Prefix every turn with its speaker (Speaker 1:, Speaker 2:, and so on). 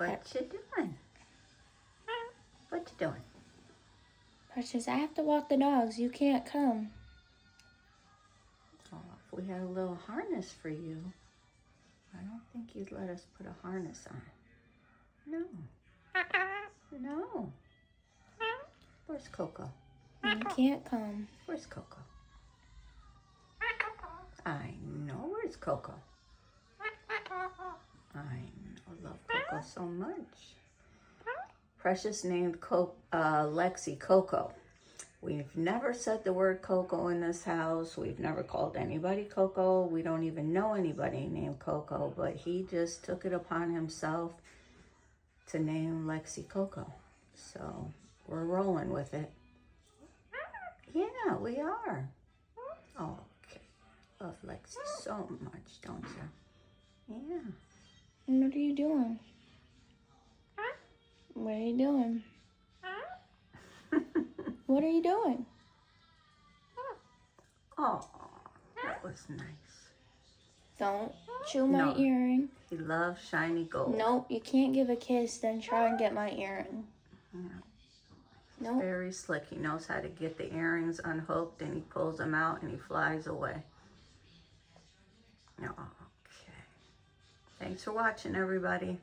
Speaker 1: What you doing? What you doing?
Speaker 2: Precious, I have to walk the dogs. You can't come.
Speaker 1: Oh, if we had a little harness for you, I don't think you'd let us put a harness on. No. No. Where's Coco?
Speaker 2: You can't come.
Speaker 1: Where's Coco? I know where's Coco. I love Coco so much. Precious named Lexi Coco. We've never said the word Coco in this house. We've never called anybody Coco. We don't even know anybody named Coco, but he just took it upon himself to name Lexi Coco. So we're rolling with it. Yeah, we are. Oh, okay. Love Lexi so much, don't you? Yeah.
Speaker 2: What are you doing? What are you doing? What are you doing?
Speaker 1: Oh, that was nice.
Speaker 2: Don't chew my earring.
Speaker 1: He loves shiny gold.
Speaker 2: Nope, you can't give a kiss, then try and get my earring.
Speaker 1: Yeah.
Speaker 2: Nope.
Speaker 1: Very slick. He knows how to get the earrings unhooked, and he pulls them out and he flies away. Okay. Thanks for watching, everybody.